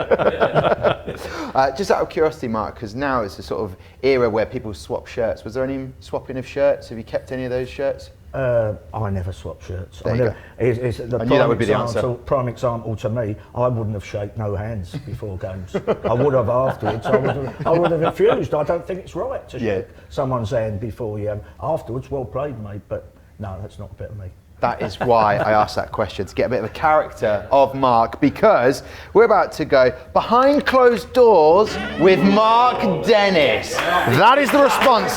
Speaker 1: Just out of curiosity, Mark, because now it's a sort of era where people swap shirts. Was there any swapping of shirts? Have you kept any of those shirts?
Speaker 17: I never swap shirts.
Speaker 1: I knew that would be the answer.
Speaker 17: Prime example to me, I wouldn't have shaken no hands before games. I would have afterwards. I would have refused. I don't think it's right to shake someone's hand before you. Afterwards, well played, mate. But no, that's not a bit of me.
Speaker 1: That is why I asked that question, to get a bit of a character of Mark, because we're about to go behind closed doors with Mark Dennis. That is the response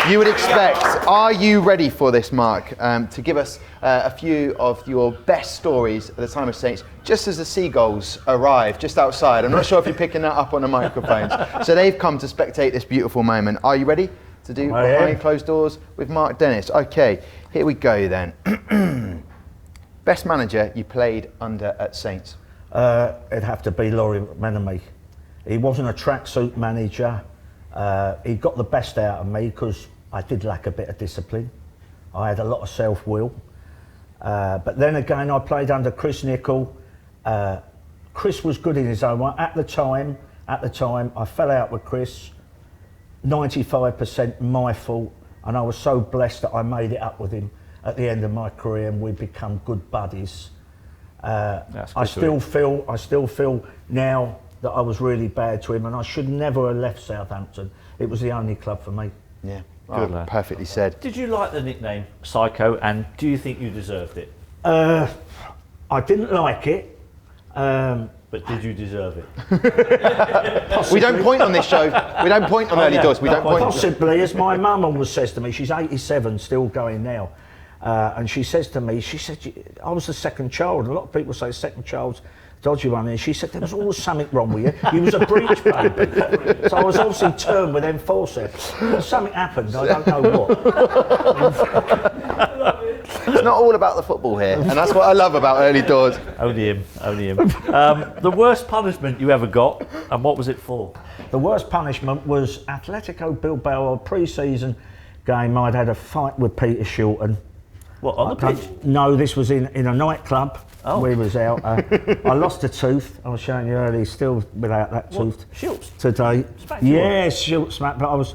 Speaker 1: you would expect. Are you ready for this, Mark? To give us a few of your best stories at the time of Saints, just as the Seagulls arrive just outside. I'm not sure if you're picking that up on the microphones. So they've come to spectate this beautiful moment. Are you ready to do behind closed doors with Mark Dennis? Okay, here we go then. Best manager you played under at Saints?
Speaker 17: It'd have to be Laurie McMenemy. He wasn't a tracksuit manager. He got the best out of me because I did lack a bit of discipline. I had a lot of self-will. But then again, I played under Chris Nichol. Chris was good in his own way. At the time, I fell out with Chris. 95% my fault, and I was so blessed that I made it up with him at the end of my career, and we become good buddies. I still feel now that I was really bad to him, and I should never have left Southampton. It was the only club for me.
Speaker 1: Yeah, good lad. Perfectly said.
Speaker 2: Did you like the nickname Psycho, and do you think you deserved it?
Speaker 17: I didn't like it.
Speaker 2: But did you deserve it?
Speaker 1: We don't point on this show. We don't point on early doors. We don't point.
Speaker 17: Possibly, as my mum always says to me, she's 87, still going now, and she says to me, she said, I was the second child. A lot of people say second child's dodgy one, and she said there was always something wrong with you. You was a breech baby. So I was obviously turned with them forceps. But something happened. I don't know what.
Speaker 1: It's not all about the football here, and that's what I love about early doors.
Speaker 2: Only him. The worst punishment you ever got, and what was it for?
Speaker 17: The worst punishment was Atletico Bilbao, a pre-season game. I'd had a fight with Peter Shilton.
Speaker 2: What, on the pitch?
Speaker 17: No, this was in a nightclub.
Speaker 2: Oh.
Speaker 17: We was out. I lost a tooth. I was showing you earlier, still without that tooth.
Speaker 2: Shilts?
Speaker 17: Today. Yes, Shilts smacked, but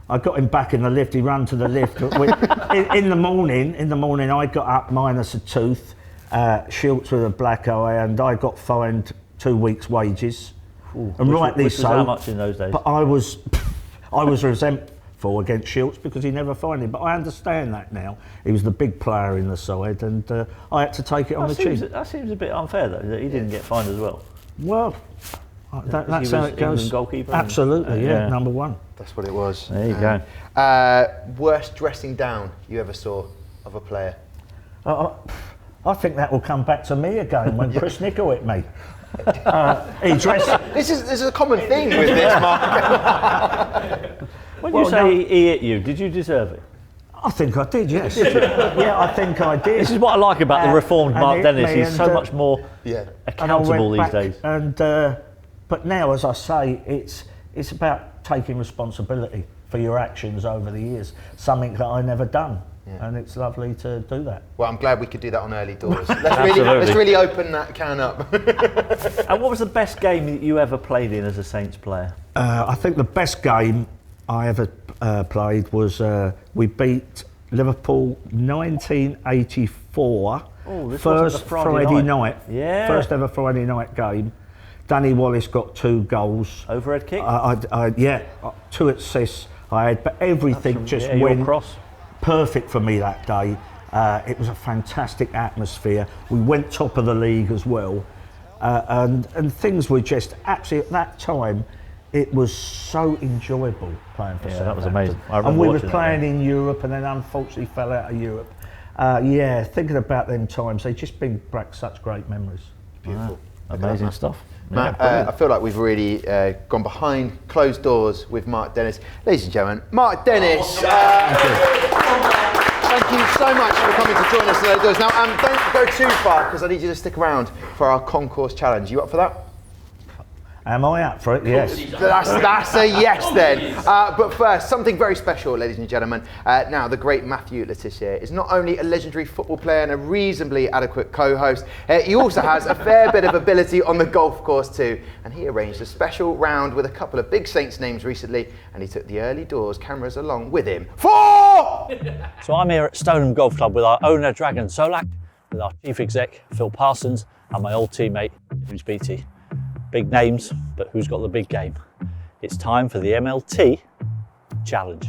Speaker 17: I got him back in the lift. He ran to the lift. in the morning, I got up minus a tooth, Shilts with a black eye, and I got fined 2 weeks' wages.
Speaker 2: Ooh,
Speaker 17: and rightly
Speaker 2: which
Speaker 17: so.
Speaker 2: Was how much in those days?
Speaker 17: But I was for against Shields because he never found him. But I understand that now. He was the big player in the side, and I had to take it on the chin.
Speaker 2: That seems a bit unfair, though, that he didn't get fined as well.
Speaker 17: Well, that's how it goes.
Speaker 2: England goalkeeper.
Speaker 17: Absolutely, yeah, number one.
Speaker 1: That's what it was.
Speaker 2: There you go.
Speaker 1: Worst dressing down you ever saw of a player?
Speaker 17: I think that will come back to me again when Chris Nichol hit me. He dressed.
Speaker 1: This is a common theme with this, Mark.
Speaker 2: When you say he hit you, did you deserve it?
Speaker 17: I think I did, yes. Yeah, I think I did.
Speaker 2: This is what I like about the reformed Mark Dennis. He's so much more accountable these days.
Speaker 17: And but now, as I say, it's about taking responsibility for your actions over the years. Something that I never done. Yeah. And it's lovely to do that.
Speaker 1: Well, I'm glad we could do that on early doors. Let's really open that can up.
Speaker 2: And what was the best game that you ever played in as a Saints player?
Speaker 17: I think the best game I ever played was we beat Liverpool 1984.
Speaker 2: Oh, this
Speaker 17: first
Speaker 2: wasn't the Friday
Speaker 17: night.
Speaker 2: Yeah.
Speaker 17: First ever Friday night game. Danny Wallace got 2 goals.
Speaker 2: Overhead kick?
Speaker 17: Yeah, 2 assists. I had, but everything just went perfect for me that day. It was a fantastic atmosphere. We went top of the league as well, and things were just absolutely, at that time, it was so enjoyable playing for Southampton.
Speaker 2: That was amazing.
Speaker 17: And we were playing in Europe, and then unfortunately fell out of Europe. Yeah, thinking about them times, they just bring back such great memories.
Speaker 1: Beautiful.
Speaker 2: Amazing stuff.
Speaker 1: Matt, I feel like we've really gone behind closed doors with Mark Dennis. Ladies and gentlemen, Mark Dennis. Thank you so much for coming to join us in doors. Now, don't go too far because I need you to stick around for our Concourse challenge. You up for that?
Speaker 17: Am I up for it? Yes.
Speaker 1: That's a yes then. But first, something very special, ladies and gentlemen. Now, the great M.L.Tee is not only a legendary football player and a reasonably adequate co-host, he also has a fair bit of ability on the golf course too. And he arranged a special round with a couple of big Saints names recently, and he took the early doors cameras along with him.
Speaker 2: So I'm here at Stoneham Golf Club with our owner, Dragan Šolak, with our chief exec, Phil Parsons, and my old teammate, James Beattie. Big names, but who's got the big game? It's time for the M.L.Tee challenge.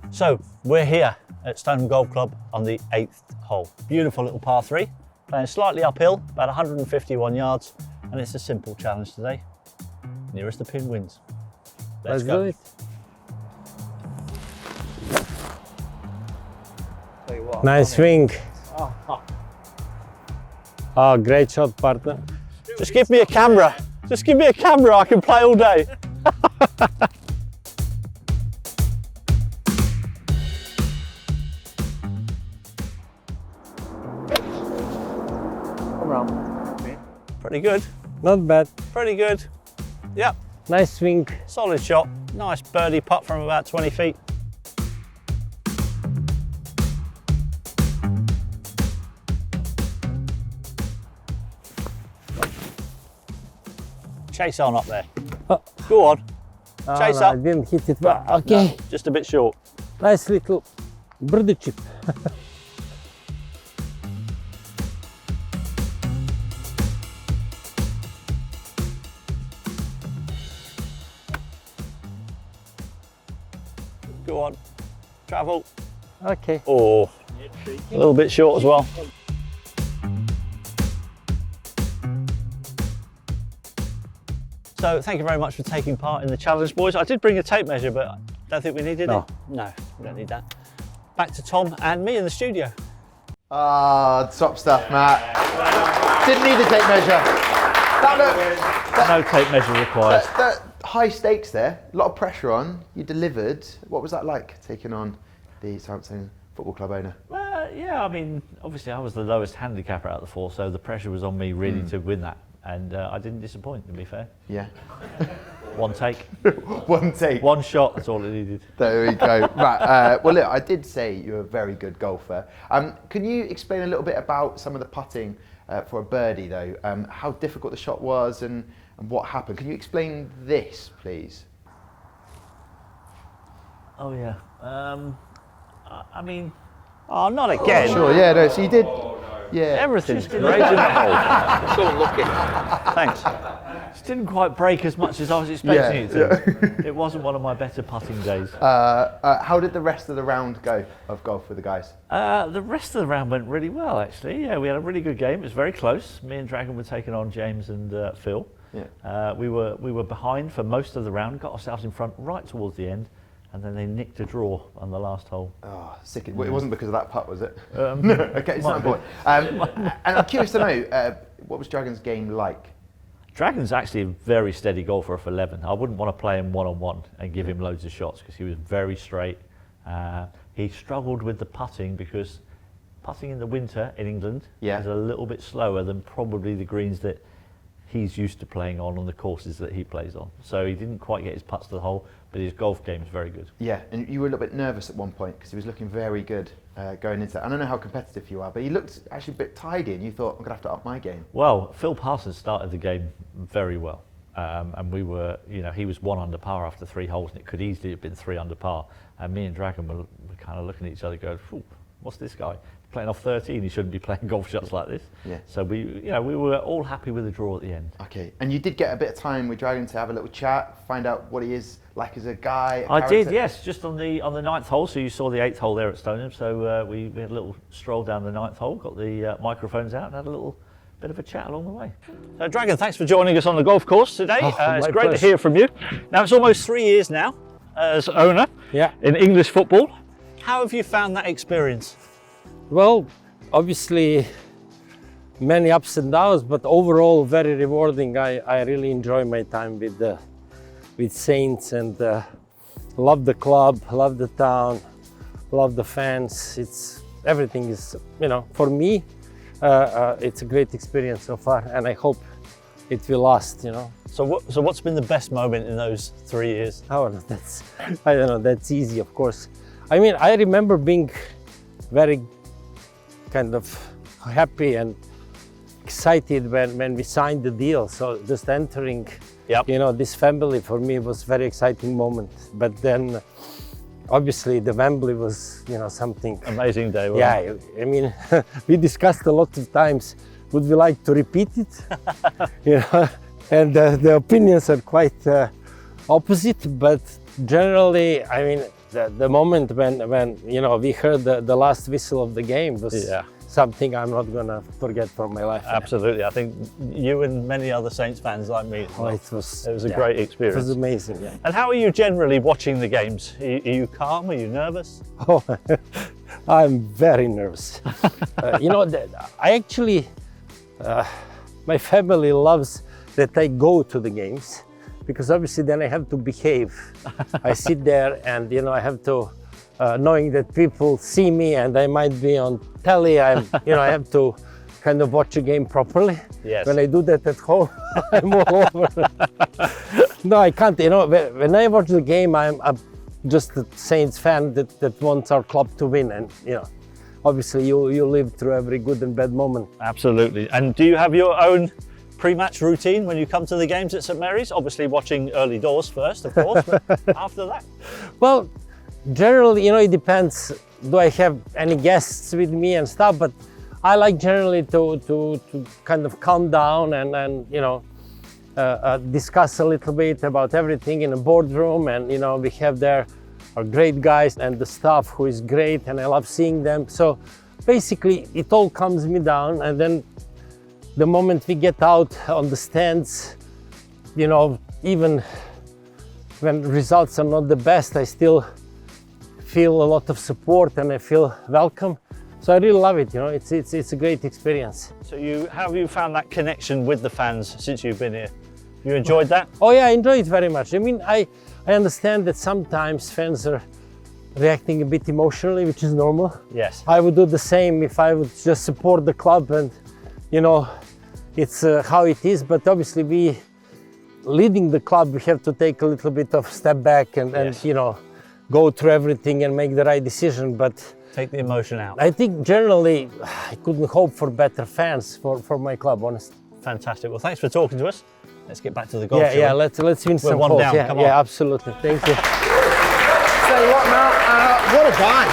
Speaker 2: So we're here at Stoneham Golf Club on the 8th hole. Beautiful little par 3, playing slightly uphill, about 151 yards, and it's a simple challenge today. Nearest the pin wins. Let's go.
Speaker 6: Do it. Nice swing. Oh, great shot, partner.
Speaker 2: Just give me a camera. Just give me a camera, I can play all day. Come around. Pretty good.
Speaker 6: Not bad.
Speaker 2: Pretty good. Yep.
Speaker 6: Nice swing.
Speaker 2: Solid shot. Nice birdie putt from about 20 feet. Chase on up there. Go on. Chase up.
Speaker 6: I didn't hit it, but okay.
Speaker 2: No, just a bit short.
Speaker 6: Nice little birdie chip.
Speaker 2: Go on. Travel.
Speaker 6: Okay.
Speaker 2: Oh, a little bit short as well. So thank you very much for taking part in the challenge, boys. I did bring a tape measure, but I don't think we needed it. No, we don't need that. Back to Tom and me in the studio.
Speaker 1: Top stuff, Matt. Didn't need a tape measure.
Speaker 2: No tape measure required.
Speaker 1: High stakes there, a lot of pressure on. You delivered. What was that like, taking on the Southampton Football Club owner?
Speaker 2: Yeah, I mean, obviously I was the lowest handicapper out of the 4, so the pressure was on me really to win that. And I didn't disappoint, to be fair.
Speaker 1: Yeah.
Speaker 2: One take.
Speaker 1: One take.
Speaker 2: One shot, that's all it needed.
Speaker 1: There we go. Matt, well, look, I did say you're a very good golfer. Can you explain a little bit about some of the putting for a birdie, though? How difficult the shot was and what happened? Can you explain this, please?
Speaker 2: Oh, yeah. I mean, not again.
Speaker 1: Sure, yeah, no, so you did. Yeah.
Speaker 2: Everything's great in the hole.
Speaker 15: So lucky.
Speaker 2: Thanks. Just didn't quite break as much as I was expecting it to. It wasn't one of my better putting days.
Speaker 1: How did the rest of the round go of golf with the guys?
Speaker 2: The rest of the round went really well, actually. Yeah, we had a really good game. It was very close. Me and Dragan were taking on James and Phil.
Speaker 1: Yeah.
Speaker 2: We were behind for most of the round, got ourselves in front right towards the end, and then they nicked a draw on the last hole.
Speaker 1: Oh, sick. It wasn't because of that putt, was it? No. Okay, it's not important. And I'm curious to know, what was Dragan's game like?
Speaker 2: Dragan's actually a very steady golfer off 11. I wouldn't want to play him one-on-one and give him loads of shots because he was very straight. He struggled with the putting because putting in the winter in England is a little bit slower than probably the greens that he's used to playing on the courses that he plays on. So he didn't quite get his putts to the hole, but his golf game is very good.
Speaker 1: Yeah, and you were a little bit nervous at one point because he was looking very good going into that. I don't know how competitive you are, but he looked actually a bit tidy and you thought, I'm going to have to up my game.
Speaker 2: Well, Phil Parsons started the game very well. And we were, he was 1 under par after 3 holes and it could easily have been 3 under par. And me and Dragan were kind of looking at each other going, what's this guy? Playing off 13, he shouldn't be playing golf shots like this.
Speaker 1: Yeah.
Speaker 2: So we were all happy with the draw at the end.
Speaker 1: Okay, and you did get a bit of time with Dragan to have a little chat, find out what he is like as a guy.
Speaker 2: I did, yes, just on the 9th hole. So you saw the 8th hole there at Stoneham. So we had a little stroll down the 9th hole, got the microphones out, and had a little bit of a chat along the way. So Dragan, thanks for joining us on the golf course today. It's great to hear from you. Now it's almost 3 years now as owner in English football. How have you found that experience?
Speaker 6: Well, obviously many ups and downs, but overall very rewarding. I really enjoy my time with Saints and love the club, love the town, love the fans. Everything is, for me, it's a great experience so far, and I hope it will last.
Speaker 2: So what's been the best moment in those 3 years?
Speaker 6: Oh, I don't know. That's easy, of course. I mean, I remember being very kind of happy and excited when we signed the deal. So just entering, this family for me was a very exciting moment. But then, obviously, the Wembley was, something
Speaker 2: amazing day.
Speaker 6: Yeah, I mean, we discussed a lot of times. Would we like to repeat it? And the opinions are quite opposite. But generally, I mean, the moment when we heard the last whistle of the game was something I'm not gonna forget from my life.
Speaker 2: Absolutely, I think you and many other Saints fans like me.
Speaker 6: It was
Speaker 2: a great experience.
Speaker 6: It was amazing. Yeah.
Speaker 2: And how are you generally watching the games? Are you calm? Are you nervous?
Speaker 6: Oh, I'm very nervous. I actually, my family loves that I go to the games, because obviously then I have to behave. I sit there and I have to, knowing that people see me and I might be on telly, I have to kind of watch a game properly.
Speaker 2: Yes.
Speaker 6: When I do that at home, I'm all over. No, I can't. When I watch the game, I'm just a Saints fan that wants our club to win, and obviously you live through every good and bad moment.
Speaker 2: Absolutely. And do you have your own pre-match routine when you come to the games at St Mary's? Obviously watching early doors first, of course, but after that?
Speaker 6: Well, generally, it depends. Do I have any guests with me and stuff? But I like generally to kind of calm down and discuss a little bit about everything in a boardroom. And, we have there our great guys and the staff who is great, and I love seeing them. So basically, it all calms me down. And then the moment we get out on the stands, even when results are not the best, I still feel a lot of support and I feel welcome. So I really love it. It's a great experience.
Speaker 2: So how have you found that connection with the fans since you've been here? You enjoyed that?
Speaker 6: Oh yeah, I enjoy it very much. I mean, I understand that sometimes fans are reacting a bit emotionally, which is normal.
Speaker 2: Yes.
Speaker 6: I would do the same if I would just support the club, and it's how it is. But obviously, we leading the club, we have to take a little bit of step back and go through everything and make the right decision. But
Speaker 2: take the emotion out.
Speaker 6: I think generally, I couldn't hope for better fans for my club, honestly.
Speaker 2: Fantastic. Well, thanks for talking to us. Let's get back to the golf.
Speaker 6: Yeah, let's win some
Speaker 2: one
Speaker 6: holes.
Speaker 2: down. Come on.
Speaker 6: Yeah, absolutely. Thank you.
Speaker 1: Tell you what, Matt, what a guy,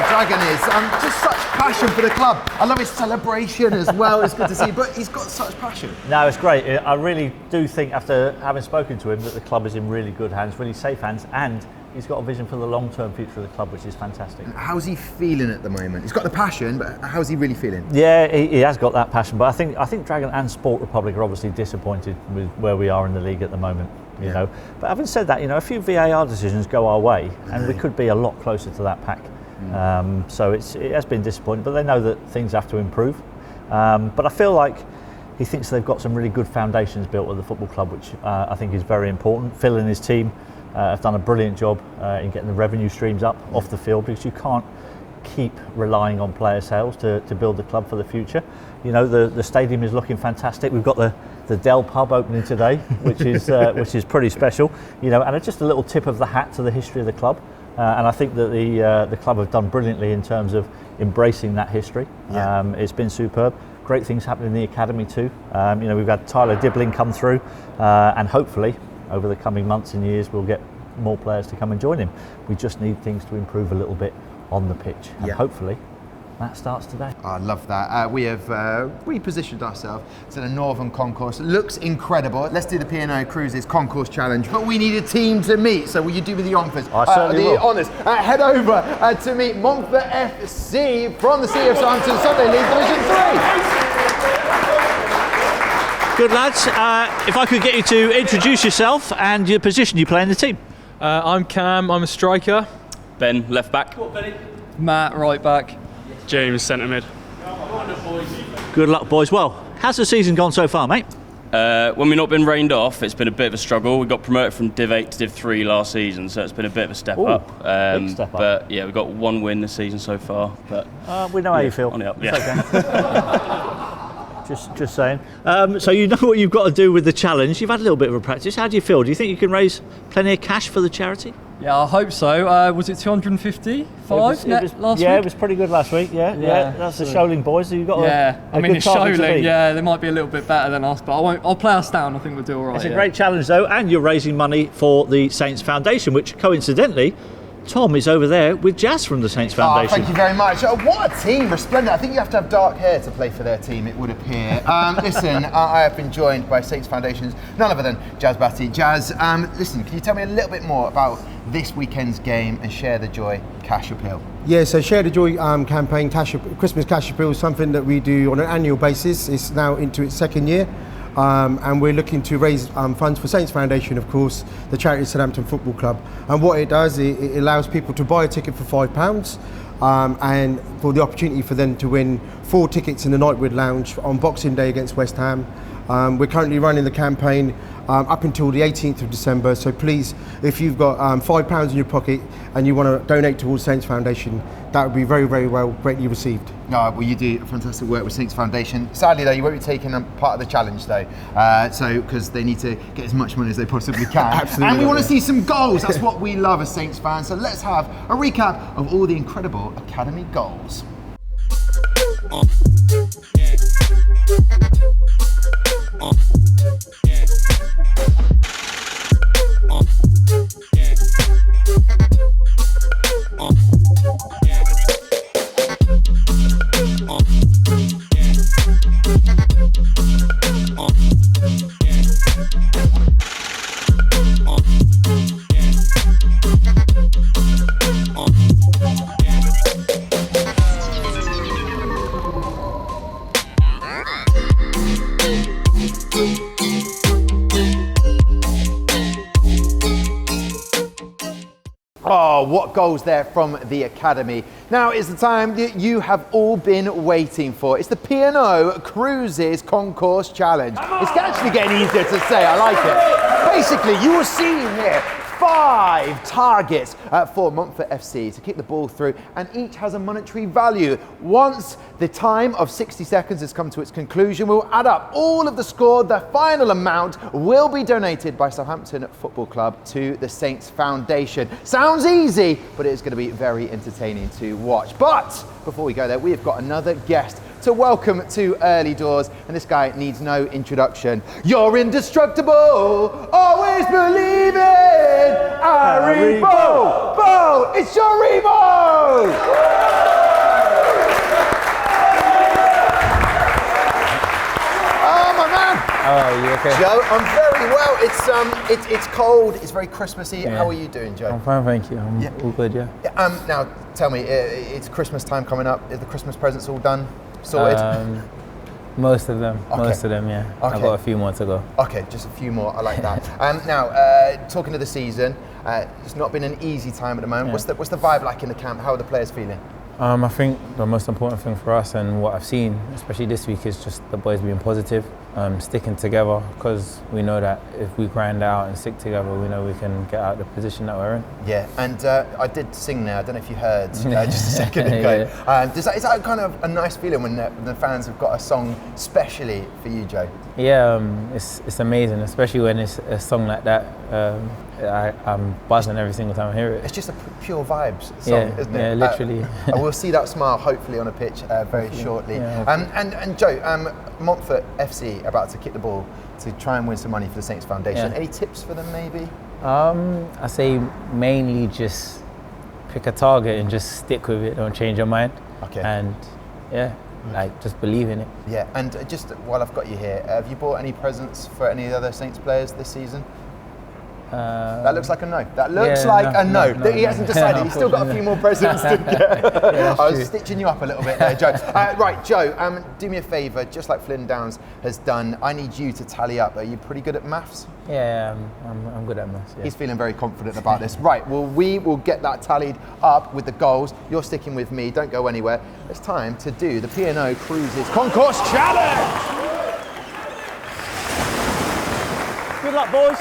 Speaker 1: Dragan is. Just such passion for the club. I love his celebration as well. It's good to see, but he's got such passion.
Speaker 2: No, it's great. I really do think, after having spoken to him, that the club is in really good hands, really safe hands, and he's got a vision for the long-term future of the club, which is fantastic.
Speaker 1: How's he feeling at the moment? He's got the passion, but how's he really feeling?
Speaker 2: Yeah, he has got that passion, but I think Dragan and Sport Republic are obviously disappointed with where we are in the league at the moment. You know, but having said that, a few VAR decisions go our way, and we could be a lot closer to that pack. So it has been disappointing, but they know that things have to improve. But I feel like he thinks they've got some really good foundations built at the football club, which I think is very important. Phil and his team have done a brilliant job in getting the revenue streams up off the field, because you can't keep relying on player sales to build the club for the future. The stadium is looking fantastic. We've got the Dell pub opening today, which is pretty special. And just a little tip of the hat to the history of the club. And I think that the club have done brilliantly in terms of embracing that history. It's been superb. Great things happening in the academy too. We've had Tyler Dibbling come through, and hopefully over the coming months and years we'll get more players to come and join him. We just need things to improve a little bit on the pitch, and hopefully that starts today.
Speaker 1: I love that. We have repositioned ourselves to the Northern Concourse. It looks incredible. Let's do the P&O Cruises Concourse Challenge, but we need a team to meet, so will you do me the honours?
Speaker 2: I certainly will.
Speaker 1: The honours. Head over to meet Montfort FC from the City of Southampton Sunday League Division 3.
Speaker 2: Good lads, if I could get you to introduce yourself and your position you play in the team.
Speaker 18: I'm Cam, I'm a striker.
Speaker 19: Ben, left back.
Speaker 18: Matt, right back.
Speaker 4: James, centre mid.
Speaker 2: Good luck, boys. Well, how's the season gone so far, mate?
Speaker 19: When we've not been rained off, it's been a bit of a struggle. We got promoted from Div 8 to Div 3 last season, so it's been a bit of a step up.
Speaker 2: Big step up.
Speaker 19: But yeah, we've got one win this season so far. But
Speaker 2: we know how you feel.
Speaker 19: On the up,
Speaker 2: It's okay. Just saying. So you know what you've got to do with the challenge. You've had a little bit of a practice. How do you feel? Do you think you can raise plenty of cash for the charity?
Speaker 18: Yeah, I hope so. Was it 255 net last week?
Speaker 2: Yeah, it was pretty good last week. Yeah. That's the Sholing boys. So you've got
Speaker 18: I mean, it's Sholing. Yeah, they might be a little bit better than us, but I'll play us down. I think we'll do all right.
Speaker 2: It's a great challenge though, and you're raising money for the Saints Foundation, which coincidentally, Tom is over there with Jazz from the Saints Foundation.
Speaker 1: Thank you very much. What a team, resplendent. I think you have to have dark hair to play for their team, it would appear. Listen, I have been joined by Saints Foundation's none other than Jazz Batty. Jazz, listen, can you tell me a little bit more about this weekend's game and Share the Joy Cash Appeal?
Speaker 20: Yeah, so Share the Joy campaign, Christmas Cash Appeal, is something that we do on an annual basis. It's now into its second year. And we're looking to raise funds for Saints Foundation, of course, the charity Southampton Football Club. And what it does, it allows people to buy a ticket for £5 and for the opportunity for them to win 4 tickets in the Nightwood Lounge on Boxing Day against West Ham. We're currently running the campaign up until the 18th of December, so please, if you've got £5 in your pocket and you want to donate towards Saints Foundation, that would be very, very well greatly received.
Speaker 1: No, well, you do fantastic work with Saints Foundation. Sadly, though, you won't be taking part of the challenge, though, because they need to get as much money as they possibly can.
Speaker 20: Absolutely.
Speaker 1: And we want to see some goals. That's what we love as Saints fans. So let's have a recap of all the incredible academy goals. Oh, what goals there from the academy. Now is the time that you have all been waiting for. It's the P&O Cruises Concourse Challenge. It's actually getting easier to say, I like it. Basically, you will see here 5 targets for Montfort FC to kick the ball through, and each has a monetary value. Once the time of 60 seconds has come to its conclusion, we'll add up all of the score. The final amount will be donated by Southampton Football Club to the Saints Foundation. Sounds easy, but it's going to be very entertaining to watch. But before we go there, we've got another guest to welcome to Early Doors, and this guy needs no introduction. You're indestructible, always believe it, Aribo! Bo, it's your Aribo!
Speaker 21: Oh, you okay?
Speaker 1: Joe, I'm very well. It's cold. It's very Christmassy.
Speaker 21: Yeah.
Speaker 1: How are you doing, Joe?
Speaker 21: I'm fine, thank you. I'm all good, yeah.
Speaker 1: Now, tell me, it's Christmas time coming up. Is the Christmas presents all done, sorted?
Speaker 21: Most of them.
Speaker 1: Okay.
Speaker 21: Most of them, yeah.
Speaker 1: Okay.
Speaker 21: I've got a few more to go.
Speaker 1: Okay, just a few more. I like that. Now, talking to the season, it's not been an easy time at the moment.
Speaker 21: Yeah.
Speaker 1: What's the vibe like in the camp? How are the players feeling?
Speaker 21: I think the most important thing for us and what I've seen, especially this week, is just the boys being positive, sticking together, because we know that if we grind out and stick together, we know we can get out of the position that we're in.
Speaker 1: Yeah, and I did sing there. I don't know if you heard just a second ago. Is that kind of a nice feeling when the fans have got a song specially for you, Joe?
Speaker 21: Yeah, it's amazing, especially when it's a song like that. I'm buzzing every single time I hear it.
Speaker 1: It's just a pure vibes song, isn't it?
Speaker 21: Yeah, literally.
Speaker 1: And we'll see that smile hopefully on a pitch very shortly.
Speaker 21: Yeah,
Speaker 1: and Joe, Montfort FC about to kick the ball to try and win some money for the Saints Foundation.
Speaker 21: Yeah.
Speaker 1: Any tips for them maybe?
Speaker 21: I say mainly just pick a target and just stick with it. Don't change your mind.
Speaker 1: Okay.
Speaker 21: And just believe in it.
Speaker 1: Yeah, and just while I've got you here, have you bought any presents for any of the other Saints players this season? That looks like a no. That looks like a no. He hasn't decided. He's still got a few more presents to get. I was stitching you up a little bit there, Joe. Right, Joe, do me a favour, just like Flynn Downs has done, I need you to tally up. Are you pretty good at maths?
Speaker 21: Yeah, I'm good at maths. Yeah.
Speaker 1: He's feeling very confident about this. Right, well, we will get that tallied up with the goals. You're sticking with me. Don't go anywhere. It's time to do the P&O Cruises Concourse Challenge.
Speaker 2: Good luck, boys.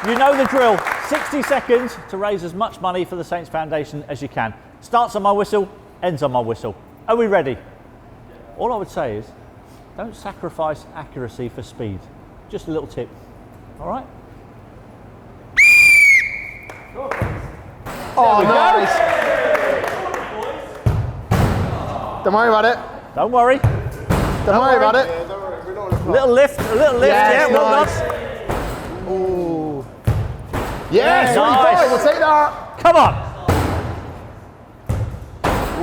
Speaker 2: You know the drill. 60 seconds to raise as much money for the Saints Foundation as you can. Starts on my whistle, ends on my whistle. Are we ready? All I would say is, don't sacrifice accuracy for speed. Just a little tip. All right?
Speaker 1: Oh, nice. Don't worry about it.
Speaker 2: Don't worry.
Speaker 1: Don't worry about it.
Speaker 2: Little lift, yeah, well done.
Speaker 1: Ooh. Yes,
Speaker 2: nice.
Speaker 1: We'll take that.
Speaker 2: Come on.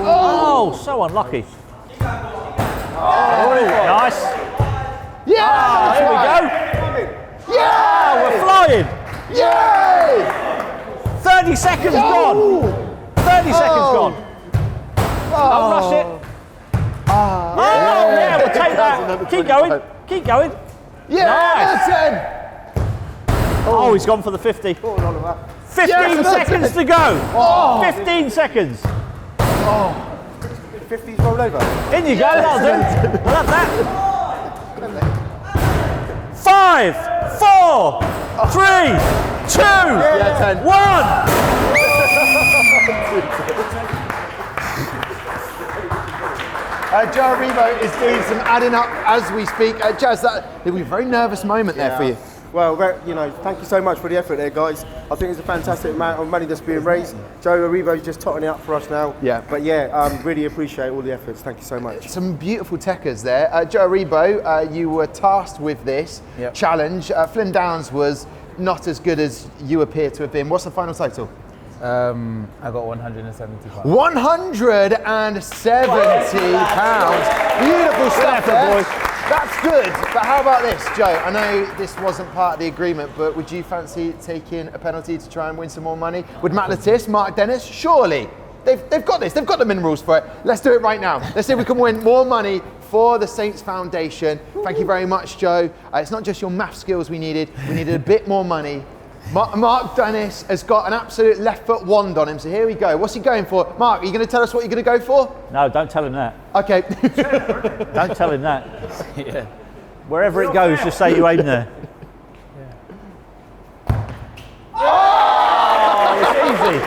Speaker 2: Oh, so unlucky. Oh, nice.
Speaker 1: Yeah,
Speaker 2: here we go.
Speaker 1: Yeah,
Speaker 2: we're flying.
Speaker 1: Yay!
Speaker 2: 30 seconds gone. 30 seconds gone. Don't rush it. Yeah, we'll take that. Keep going. Keep going.
Speaker 1: Yeah,
Speaker 2: nice.
Speaker 1: 10.
Speaker 2: Oh, he's gone for the 50. 15 seconds to go. 15 seconds.
Speaker 1: 50's rolled over.
Speaker 2: In you go, that'll do. We'll have that. 5, 4, 3, 2, 1.
Speaker 1: Joe Aribo is doing some adding up as we speak. Jazz, it'll be a very nervous moment there for you.
Speaker 20: Well, thank you so much for the effort there, guys. I think it's a fantastic amount of money that's being raised. Joe Aribo's just totting it up for us now.
Speaker 1: Yeah.
Speaker 20: But really appreciate all the efforts. Thank you so much.
Speaker 1: Some beautiful techers there. Joe Aribo, you were tasked with this challenge. Flynn Downs was not as good as you appear to have been. What's the final total?
Speaker 21: I got £170.
Speaker 1: £170. Beautiful stuff there. Boys. That's good, but how about this, Joe? I know this wasn't part of the agreement, but would you fancy taking a penalty to try and win some more money? Would M.L.Tee, Mark Dennis? Surely. They've got this, they've got the minerals for it. Let's do it right now. Let's see if we can win more money for the Saints Foundation. Thank you very much, Joe. It's not just your math skills we needed a bit more money. Mark Dennis has got an absolute left foot wand on him, so here we go. What's he going for? Mark, are you going to tell us what you're going to go for?
Speaker 2: No, don't tell him that.
Speaker 1: Okay.
Speaker 2: Don't tell him that. Yeah. Wherever it goes, just say you aim there. Oh, it's easy.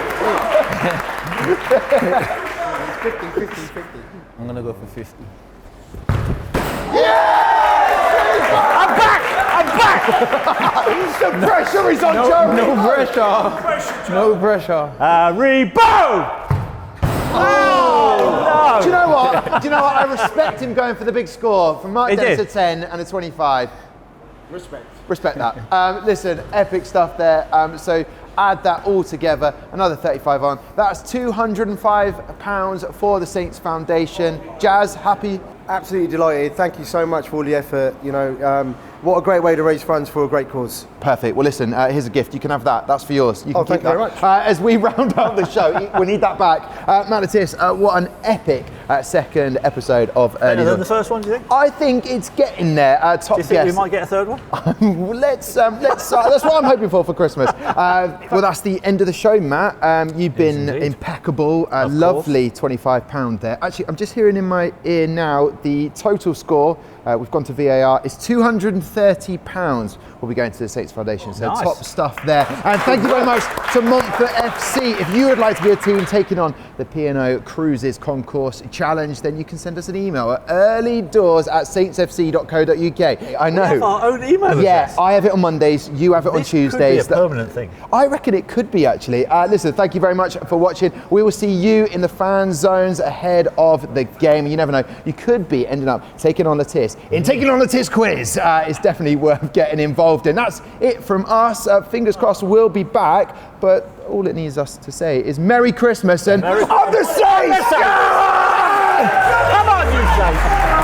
Speaker 21: 50. I'm going to go for 50.
Speaker 2: I'm back!
Speaker 1: The pressure is on Joe.
Speaker 21: No pressure.
Speaker 2: Aribo!
Speaker 1: Oh, no. Do you know what? I respect him going for the big score from Mark Dennis, a 10 and a 25. Respect that. Listen, epic stuff there. So add that all together, another 35 on. That's £205 for the Saints Foundation. Jazz, happy?
Speaker 20: Absolutely delighted. Thank you so much for all the effort. You know, what a great way to raise funds for a great cause.
Speaker 1: Perfect. Well, listen, here's a gift. You can have that. That's for yours. You can
Speaker 20: thank
Speaker 1: keep
Speaker 20: you
Speaker 1: that.
Speaker 20: very much.
Speaker 1: As we round up the show, we need that back. M.L.Tee, what an epic second episode of Early
Speaker 2: Better than the first one, do you think?
Speaker 1: I think it's getting there. Top
Speaker 2: Do you think we might get a third one?
Speaker 1: Let's that's what I'm hoping for Christmas. Well, that's the end of the show, Matt. You've been impeccable. Lovely £25 there. Actually, I'm just hearing in my ear now the total score. We've gone to VAR. It's £230. We'll be going to the Saints Foundation. So
Speaker 2: Nice.
Speaker 1: top stuff there. And thank you very much to Montfort FC. If you would like to be a team taking on the P&O Cruises Concourse Challenge, then you can send us an email at earlydoors@saintsfc.co.uk. I know.
Speaker 2: We have our own email address.
Speaker 1: Yeah, I have it on Mondays. You have it on Tuesdays.
Speaker 2: Could be a permanent thing.
Speaker 1: I reckon it could be, actually. Listen, thank you very much for watching. We will see you in the fan zones ahead of the game. You never know, you could be ending up taking on Letis. In taking on Letis quiz, it's definitely worth getting involved in. That's it from us. Fingers crossed we'll be back, but all it needs us to say is Merry Christmas and
Speaker 2: Merry
Speaker 1: of the Saints!
Speaker 2: Come on, you Saints!